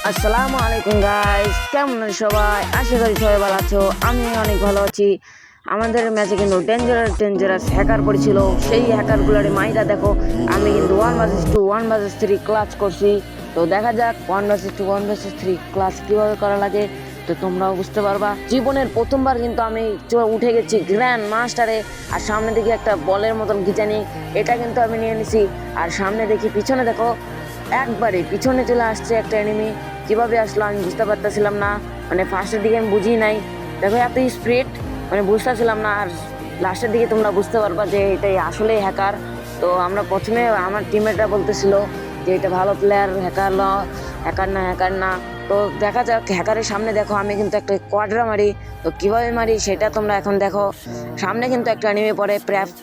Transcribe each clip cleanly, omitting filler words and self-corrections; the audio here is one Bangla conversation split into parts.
আসসালামু আলাইকুম গাইস, কেমন আছো সবাই? আশা করি সবাই ভালো আছো। আমি অনেক ভালো আছি। আমাদের ম্যাচে কিন্তু ডেঞ্জারাস হ্যাকার পড়েছিল। সেই হ্যাকারগুলোর মাইরা দেখো, আমি কিন্তু 1 vs 2 1 vs 3 ক্লাচ করছি। তো দেখা যাক 1 vs 2 1 vs 3 ক্লাচ কিভাবে করা লাগে, তো তোমরাও বুঝতে পারবা। জীবনের প্রথমবার কিন্তু আমি উঠে গেছি গ্র্যান্ড মাস্টারে। আর সামনে দেখি একটা বলের মতন খিচানি, এটা কিন্তু আমি নিয়ে নিছি। আর সামনে দেখি, পিছনে দেখো, একবারে পিছনে চলে আসছে একটা এনিমি। কিভাবে আসলো আমি বুঝতে পারতেছিলাম না, মানে ফার্স্টের দিকে আমি বুঝি নাই। দেখো এত স্পিড, মানে বুঝতেছিলাম না। আর লাস্টের দিকে তোমরা বুঝতে পারবা যে এটাই আসলেই হ্যাকার। তো আমরা প্রথমে আমার টিমমেটরা বলতেছিল যে এটা ভালো প্লেয়ার, হ্যাকার হ্যাকার না। তো দেখা যাক, হ্যাকারের সামনে দেখো আমি কিন্তু একটা কোয়াড্রা মারি। তো কীভাবে মারি সেটা তোমরা এখন দেখো। সামনে কিন্তু একটা এনিমি পরে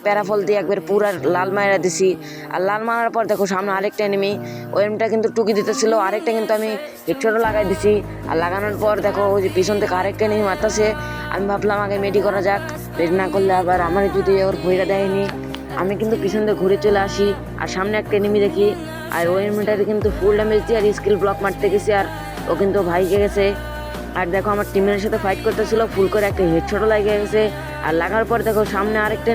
প্যারাফল দিয়ে একবার পুরা লাল মারা দিছি। আর লাল মারার পর দেখো সামনে আরেকটা এনিমি, ওই এনিমিটা কিন্তু টুকি দিতেছিল, আরেকটা কিন্তু আমি হেডশটও লাগাই দিছি। আর লাগানোর পর দেখো ওই যে পিছন থেকে আরেকটা এনিমি মারতেছে। আমি ভাবলাম আগে মেডি করা যাক, মেডি না করলে আবার আমার যদি ওর ভইরা দেয়নি। আমি কিন্তু পিছন দিয়ে ঘুরে চলে আসি, আর সামনে একটা এনিমি দেখি। আর ওই এনিমিটারে কিন্তু ফুল ড্যামেজ দিয়ে আর স্কিল ব্লক মারতে গেছি, আর ও কিন্তু ভাইকে গেছে। আর দেখো আমার টিমের সাথে ফাইট করতেছিল, ফুল করে একটা হেডশটও লাগিয়ে গেছে। আর লাগার পর দেখো সামনে আরেকটা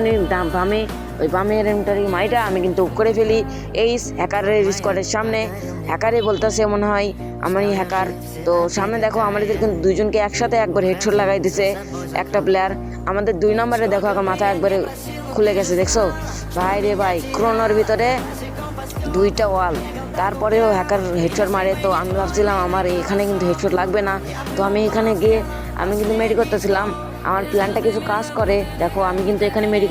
বামে, ওই বামের এনিমিটারে মাইটা আমি কিন্তু করে ফেলি এই হ্যাকারের স্কোয়াডের সামনে। হ্যাকারই বলতেছে মনে হয় আমারই হ্যাকার। তো সামনে দেখো আমাদের কিন্তু দুইজনকে একসাথে একবার হেডশট লাগাই দিছে একটা প্লেয়ার। আমাদের 2 নম্বরে দেখো এখন মাথা একবারে খুলে গেছে, দেখছো ভাই রে ভাই, ক্রোনোর ভিতরে 2টা ওয়াল, তারপরেও হ্যাকার হেডশট মারে। তো আমি ভাবছিলাম আমার এখানে কিন্তু হেডশট লাগবে না। তো আমি এখানে গিয়ে আমি কিন্তু মেডি করতেছিলাম, আমার প্ল্যানটা কিছু কাজ করে। দেখো আমি কিন্তু এখানে মেডি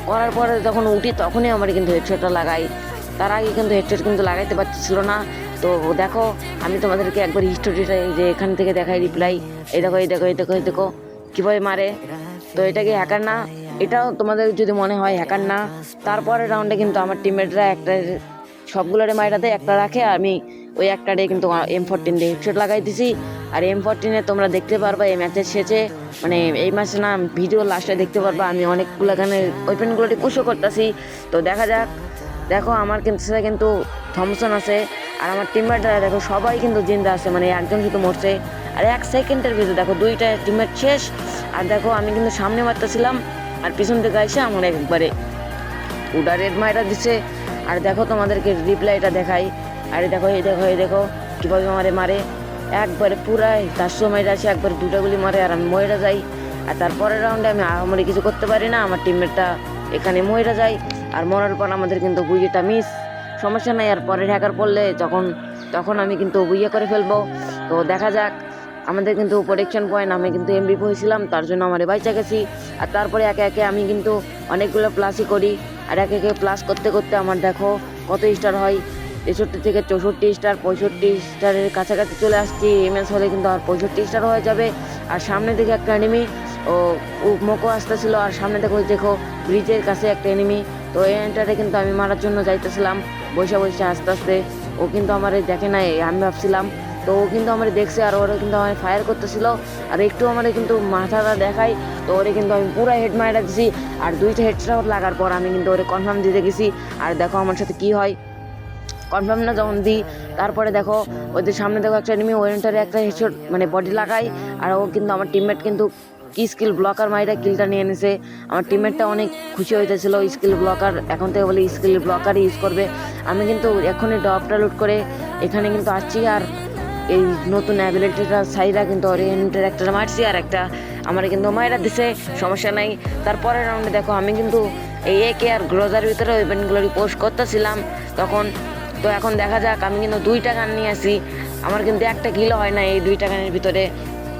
করার পরে যখন উঠি তখনই আমার কিন্তু হেডশটটা লাগাই। তার আগে কিন্তু হেডশট কিন্তু লাগাইতে পারছিল না। তো দেখো আমি তোমাদেরকে একবার হিস্টোরিটা যে এখান থেকে দেখাই রিপ্লাই। এই দেখো কীভাবে মারে। তো এটা কি হ্যাকার না? এটাও তোমাদের যদি মনে হয় হ্যাকার না, তারপরের রাউন্ডে কিন্তু আমার টিমমেটরা একটা সবগুলোরে মাইরাতে একটা রাখে, আমি ওই একটারে কিন্তু M14 দিয়ে হেডশট লাগাই দিছি। আর M14 তোমরা দেখতে পারবা এই ম্যাচের শেষে, মানে এই ম্যাচে না, ভিডিও লাস্টে দেখতে পারবা আমি অনেকগুলো গানের ওয়েপেনগুলোটি পুশও করতেছি। তো দেখা যাক। দেখো আমার কিন্তু থমসন আছে, আর আমার টিমমেটরা দেখো সবাই কিন্তু জিন্দা আছে, মানে একজন শুধু মরছে। আর 1 সেকেন্ডের ভিতরে দেখো 2টা টিমমেট শেষ। আর দেখো আমি কিন্তু সামনে মারতেছিলাম, আর পিছন থেকে এসে আমার একবারে উডা রেড মাইরা দিচ্ছে। আর দেখো তোমাদেরকে রিপ্লাইটা দেখাই। আরে দেখো এই দেখো কীভাবে মারে একবারে পুরাই 400 মাইরা আসে, একবারে 2টা গুলি মারে আর আমি মরে যাই। আর তারপরের রাউন্ডে আমি আমার কিছু করতে পারি না, আমার টিমমেটটা এখানে মরে যায়। আর মরার পর আমাদের কিন্তু বুইয়েটা মিস, সমস্যা নাই। আর পরের হ্যাকার পড়লে তখন আমি কিন্তু বুইয়ে করে ফেলবো। তো দেখা যাক। আমাদের কিন্তু প্রোটেকশন পয়েন্ট, আমি কিন্তু MVP হয়েছিলাম, তার জন্য আমার বাইচা গেছি। আর তারপরে একে একে আমি কিন্তু অনেকগুলো প্লাসই করি। আর একে একে প্লাস করতে করতে আমার দেখো কত স্টার হয়, 63 থেকে 64 স্টার, 65 স্টারের কাছাকাছি চলে আসছি। MS হলে কিন্তু আর 65 স্টার হয়ে যাবে। আর সামনে থেকে একটা এনিমি ও মোকো আসতেছিল, আর সামনে দেখো ব্রিজের কাছে একটা এনিমি। তো এই এন্টারে কিন্তু আমি মারার জন্য যাইতেছিলাম বসে আস্তে আস্তে। ও কিন্তু আমার দেখে নাই, আমি ভাবছিলাম। তো ও কিন্তু আমার দেখছে, আর ওরা কিন্তু আমার ফায়ার করতেছিল। আর একটু আমার কিন্তু মাথাটা দেখাই, তো ওরে কিন্তু আমি পুরো হেড মারা দিছি। আর 2টা হেডশট লাগার পর আমি কিন্তু ওরে কনফার্ম দিতে গেছি। আর দেখো আমার সাথে কি হয়, কনফার্ম না যখন দিই, তারপরে দেখো ওদের সামনে দেখো একটা এনিমি, ওয়েন্টারে একটা হেডশট মানে বডি লাগাই। আর ও কিন্তু আমার টিমমেট কিন্তু কি স্কিল ব্লকার মাইরা কিলটা নিয়ে নিছে। আমার টিমমেটটা অনেক খুশি হইতেছিল, স্কিল ব্লকার এখন থেকে বলে স্কিল ব্লকারই ইউজ করবে। আমি কিন্তু এখনই ড্রপটা লুট করে এখানে কিন্তু আসছি। আর এই নতুন অ্যাবিলিটিটা সাইরা কিন্তু ওরিয়েন্টের একটা মারছি, আর একটা আমার কিন্তু মাইরা দিছে, সমস্যা নাই। তারপরের রাউন্ডে দেখো আমি কিন্তু এই একে আর গ্রোজার ভিতরে ওয়েপেনগুলো পোস্ট করতেছিলাম তখন। তো এখন দেখা যাক, আমি কিন্তু 2টা গান নিয়ে আসি, আমার কিন্তু একটা কিলো হয় না এই 2টা গানের ভিতরে।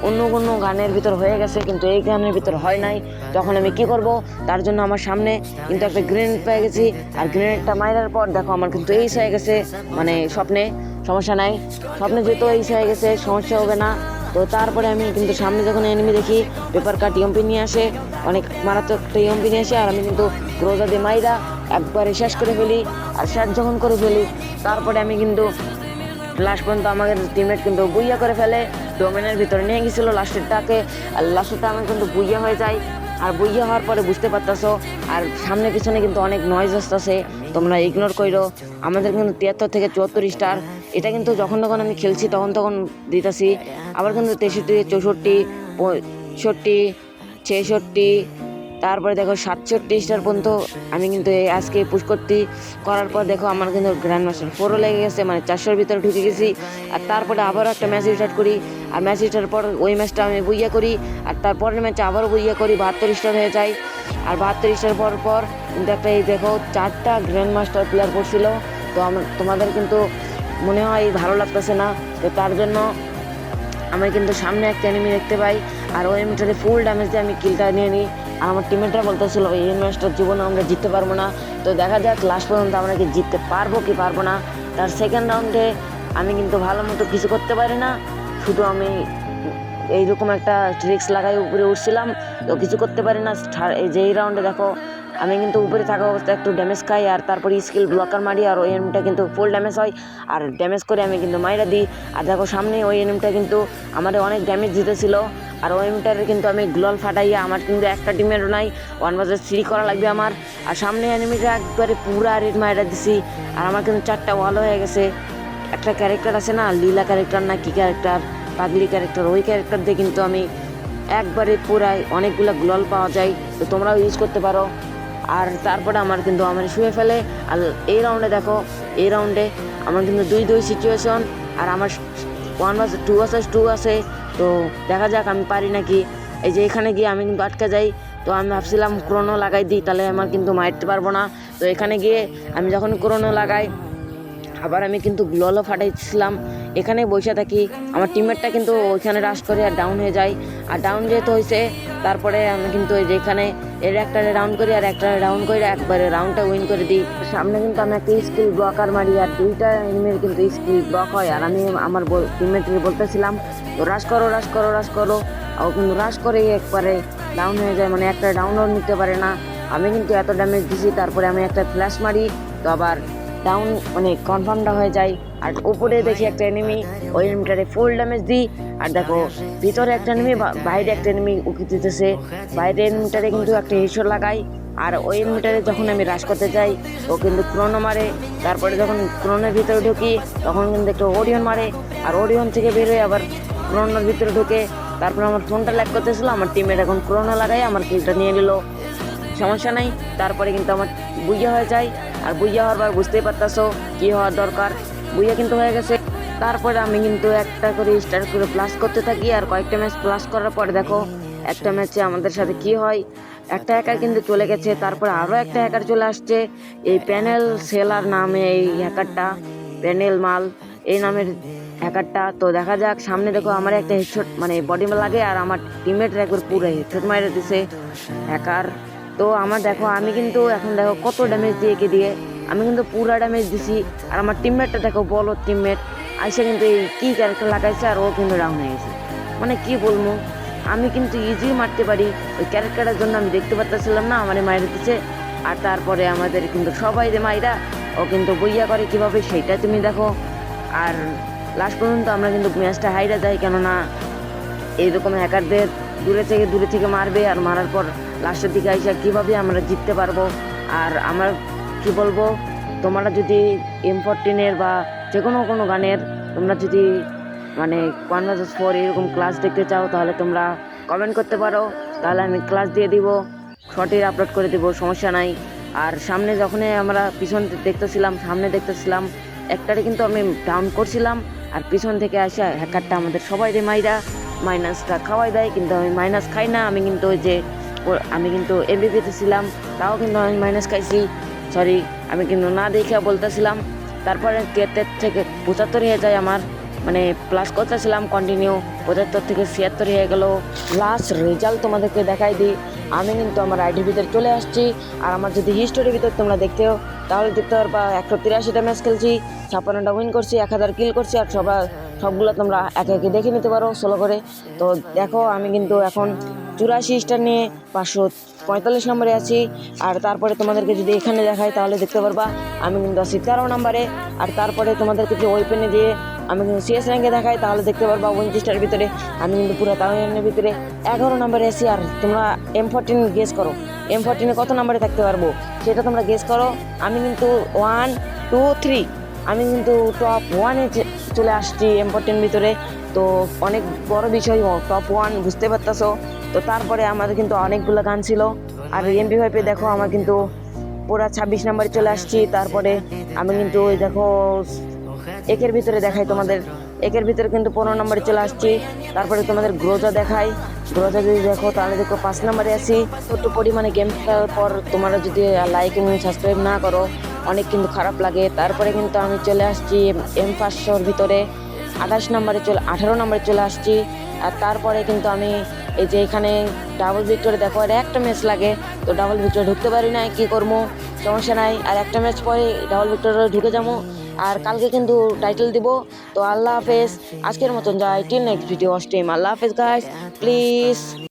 অন্য কোনো গানের ভিতর হয়ে গেছে, কিন্তু এই গানের ভিতর হয় নাই। তখন আমি কি করব, তার জন্য আমার সামনে কিন্তু একটা গ্রেনেড পেয়ে গেছি। আর গ্রেনেডটা মারার পর দেখো আমার কিন্তু এইস হয়ে গেছে, মানে স্বপ্নে, সমস্যা নাই। স্বপ্নে যেহেতু এইস হয়ে গেছে সমস্যা হবে না। তো তারপরে আমি কিন্তু সামনে যখন এনিমি দেখি, পেপার কাট ইএমপি নিয়ে আসে, অনেক মারাত্মক একটা ইএমপি নিয়ে আসে। আর আমি কিন্তু গ্রোজা দিয়ে মাইরা একবারে শেষ করে ফেলি। আর শেষ যখন করে ফেলি, তারপরে আমি কিন্তু লাস্ট পর্যন্ত আমাদের টিমমেট কিন্তু বুইয়া করে ফেলে, ডোমেনের ভিতরে নিয়ে গেছিলো লাস্টেরটাকে। আর লাস্টেরটা আমার কিন্তু বুইয়া হয়ে যায়। আর বুইয়া হওয়ার পরে বুঝতে পারতেছো। আর সামনে পিছনে কিন্তু অনেক নয়েজ আসতেছে, তোমরা ইগনোর করো। আমাদের কিন্তু 73 থেকে 74 স্টার, এটা কিন্তু যখন তখন আমি খেলছি তখন দিতেছি। আবার কিন্তু 63, 64, 65, 66, তারপরে দেখো 67 স্টার পর্যন্ত আমি কিন্তু আজকে পুশ করার পর দেখো আমার কিন্তু গ্র্যান্ড মাস্টার 4ও লেগে গেছে, মানে 400-র ভিতরে ঢুকে গেছি। আর তারপরে আবারও একটা ম্যাচ স্টার্ট করি, আর ম্যাচ স্টার্টের পর ওই ম্যাচটা আমি বুইয়া করি, আর তারপরের ম্যাচে আবারও বুইয়া করি, 72 স্টার হয়ে যায়। আর 72 স্টার পর কিন্তু একটা এই দেখো 4টা গ্র্যান্ড মাস্টার প্লেয়ার পড়ছিল। তো তোমাদের কিন্তু মনে হয় ভালো লাগতেছে না, তো তার জন্য আমি কিন্তু সামনে একটা এনিমি দেখতে পাই, আর ওই এনিমিটারে ফুল ড্যামেজ দিয়ে আমি কিলটা নিয়ে নিই। আর আমার টিমমেটরা বলতেছিল এই ম্যাচটার জীবনে আমরা জিততে পারবো না। তো দেখা যাক লাস্ট পর্যন্ত আমরা কি জিততে পারবো কি পারবো না। তার সেকেন্ড রাউন্ডে আমি কিন্তু ভালো মতো কিছু করতে পারি না, শুধু আমি এইরকম একটা ট্রিক্স লাগাই উপরে উঠছিলাম, তো কিছু করতে পারি না। এই যে এই রাউন্ডে দেখো আমি কিন্তু উপরে থাকা অবস্থায় একটু ড্যামেজ খাই, আর তারপরে স্কিল ব্লকার মারি, আর ওই এনিমিটা কিন্তু ফুল ড্যামেজ হয়, আর ড্যামেজ করে আমি কিন্তু মাইরা দিই। আর দেখো সামনে ওই এনিমিটা কিন্তু আমাদের অনেক ড্যামেজ দিতেছিল, আর ওই এনিমিটারে কিন্তু আমি গ্লোয়াল ফাটাইয়া, আমার কিন্তু একটা টিমেরও নাই, 1 vs 3 করা লাগবে আমার। আর সামনে এনিমিটা একবারে পুরা রেড মাইরা দিছি, আর আমার কিন্তু 4টা ওয়াল হয়ে গেছে। একটা ক্যারেক্টার আছে না, লীলা ক্যারেক্টার না কি ক্যারেক্টার, পাগলি ক্যারেক্টার, ওই ক্যারেক্টার দিয়ে কিন্তু আমি একবারে পুরাই অনেকগুলো গ্লোয়াল পাওয়া যায়, তো তোমরাও ইউজ করতে পারো। আর তারপরে আমার শুয়ে ফেলে। আর এই রাউন্ডে দেখো, এই রাউন্ডে আমার কিন্তু 2-2 সিচুয়েশন, আর আমার 1 vs 2 আছে। তো দেখা যাক আমি পারি নাকি। এই যে এখানে গিয়ে আমি কিন্তু আটকে যাই, তো আমি ভাবছিলাম ক্রোনো লাগাই দিই, তাহলে আমার কিন্তু মারতে পারবো না। তো এখানে গিয়ে আমি যখন ক্রোনো লাগাই, আবার আমি কিন্তু গ্লোয়ালও ফাটাইছিলাম, এখানে বসে থাকি। আমার টিমমেটটা কিন্তু ওইখানে রাশ করে আর ডাউন হয়ে যায়, আর ডাউন যেহেতু হয়েছে তারপরে আমি কিন্তু যেখানে এর একটা রাউন্ড করি, আর একটা রাউন্ড করে একবারে রাউন্ডটা উইন করে দিই। সামনে কিন্তু আমি একটা স্কিল ব্লকার মারি, আর 2টা এনিমির কিন্তু স্কিল ব্লক হয়, আর আমি আমার টিমমেটকে বলতেছিলাম তো রাশ করো রাশ করো রাশ করো, ও কিন্তু রাশ করেই একবারে ডাউন হয়ে যায়, মানে একটা ডাউনও নিতে পারে না। আমি কিন্তু এত ড্যামেজ দিছি, তারপরে আমি একটা ফ্ল্যাশ মারি, তো আবার ডাউন মানে কনফার্মটা হয়ে যায়। আর উপরে দেখি একটা এনিমি, ওই এনিমিটারে ফুল ড্যামেজ দিই, আর দেখো ভিতরে একটা এনিমি, বাইরে একটা এনিমি উকি দিতেছে, বাইরে এনিমিটারে কিন্তু একটা হেডশট লাগাই। আর ওই এনিমিটারে যখন আমি রাশ করতে যাই, ও কিন্তু ক্রোনো মারে, তারপরে যখন ক্রোনের ভিতরে ঢুকি তখন কিন্তু একটা ওরিয়ন মারে, আর ওরিয়ন থেকে বেরোয় আবার ক্রোনোর ভিতরে ঢুকে। তারপরে আমার ফোনটা ল্যাগ করতেছিল, আমার টিমের এখন ক্রোনো লাগাই আমার কিলটা নিয়ে নিল, সমস্যা নাই। তারপরে কিন্তু আমার বুইয়া হয়ে যায়, আর বুইয়া হওয়ার পর বুঝতেই পারতেছো কী হওয়ার দরকার, বুইয়া কিন্তু হয়ে গেছে। তারপরে আমি কিন্তু একটা করে স্টার্ট করে প্লাস করতে থাকি, আর কয়েকটা ম্যাচ প্লাস করার পরে দেখো একটা ম্যাচে আমাদের সাথে কি হয়, একটা হ্যাকার কিন্তু চলে গেছে, তারপরে আরও একটা হ্যাকার চলে আসছে, এই প্যানেল সেলার নামে এই হ্যাকারটা, প্যানেল মাল এই নামের হ্যাকারটা। তো দেখা যাক, সামনে দেখো আমার একটা হেডশট মানে বডি লাগে, আর আমার টিমমেটের একবার পুরো হেডশট মারে দিছে হ্যাকার। তো আমার দেখো আমি কিন্তু এখন দেখো কত ড্যামেজ দিয়ে আমি কিন্তু পুরা ড্যামেজ দিছি, আর আমার টিমমেটটা দেখো বলো টিমমেট আইসা কিন্তু এই কী ক্যারেক্টার লাগাইছে, আর ও কিন্তু ডাউন হয়ে গেছে। মানে কি বলবো, আমি কিন্তু ইজি মারতে পারি, ওই ক্যারেক্টারের জন্য আমি দেখতে পাচ্ছিলাম না আমার মাইরে দিচ্ছে। আর তারপরে আমাদের কিন্তু সবাই রে মাইরা ও কিন্তু বইয়া করে কীভাবে সেইটা তুমি দেখো। আর লাস্ট পর্যন্ত আমরা কিন্তু ম্যাচটা হাইরা যাই, কেননা এইরকম হ্যাকারদের দূরে থেকে মারবে, আর মারার পর লাস্টের দিকে আইসা কীভাবে আমরা জিততে পারবো। আর আমার কি বলবো, তোমরা যদি M14 বা যে কোনো গানের তোমরা যদি মানে 1 vs 4 এরকম ক্লাস দেখতে চাও, তাহলে তোমরা কমেন্ট করতে পারো, তাহলে আমি ক্লাস দিয়ে দিব, শর্টের আপলোড করে দেবো, সমস্যা নাই। আর সামনে যখনই আমরা পিছন সামনে দেখতেছিলাম একটারে কিন্তু আমি ডাউন করছিলাম, আর পিছন থেকে আসা হ্যাকারটা আমাদের সবাই মাইরা মাইনাসটা খাওয়াই দেয়, কিন্তু আমি মাইনাস খাই না, আমি কিন্তু এমবিপিতে ছিলাম, তাও কিন্তু আমি মাইনাস খাইছি, সরি আমি কিন্তু না দেখে বলতেছিলাম। তারপরে 73 থেকে 75 হয়ে যায় আমার, মানে প্লাস করতেছিলাম কন্টিনিউ, 75 থেকে 76 হয়ে গেল। লাস্ট রেজাল্ট তোমাদেরকে দেখাই দিই, আমি কিন্তু আমার আইডির ভিতরে চলে আসছি, আর আমার যদি হিস্টোরির ভিতর তোমরা দেখতেও তাহলে দেখতে পারবা 183টা ম্যাচ খেলছি, 56টা উইন করছি, 1000 কিল করছি, আর সবগুলো তোমরা একে একে দেখে নিতে পারো সোলো করে। তো দেখো আমি কিন্তু এখন 84 স্টার নিয়ে 545 নম্বরে আছি। আর তারপরে তোমাদেরকে যদি এখানে দেখাই তাহলে দেখতে পারবা আমি কিন্তু আছি 13 নম্বরে। আর তারপরে তোমাদেরকে যে ওয়েপেনে দিয়ে আমি কিন্তু সিএস র্যাঙ্কে দেখাই তাহলে দেখতে পারবা 29টার ভিতরে আমি কিন্তু পুরো 1000 ভিতরে 11 নম্বরে আছি। আর তোমরা M14 গেস করো M14 কত নম্বরে থাকতে পারবো সেটা তোমরা গেস করো। আমি কিন্তু 1 2 3 আমি কিন্তু টপ 1-এ চলে আসছি M14 ভিতরে। তো অনেক বড় বিষয় টপ 1 বুঝতে পারতেছো। তো তারপরে আমাদের কিন্তু অনেকগুলো গান ছিল। আর MP5 দেখো আমার কিন্তু পুরা 26 নম্বরে চলে আসছি। তারপরে আমি কিন্তু ওই দেখো একের ভিতরে দেখাই তোমাদের, একের ভিতরে কিন্তু 15 নম্বরে চলে আসছি। তারপরে তোমাদের গ্রোজা দেখাই, গ্রোজা যদি দেখো তাহলে দেখো 5 নম্বরে আছি। একটু পরিমাণে গেম খেলার পর তোমরা যদি লাইক এবং সাবস্ক্রাইব না করো অনেক কিন্তু খারাপ লাগে। তারপরে কিন্তু আমি চলে আসছি M500-র ভিতরে 18 নম্বরে চলে আসছি। আর তারপরে কিন্তু আমি এই যে এখানে ডাবল ভিক্টরে দেখো আর একটা ম্যাচ লাগে, তো ডাবল ভিক্টরে ঢুকতে পারি না, কি করবো সমস্যা নাই। আর একটা ম্যাচ পরে ডাবল ভিক্টরে ঢুকে যাবো। আর কালকে কিন্তু টাইটেল দিব। তো আল্লাহ হাফেজ, আজকের মতন যাই, টিল নেক্সট ভিডিও স্ট্রিম। আল্লাহ হাফেজ গাইস, প্লিজ।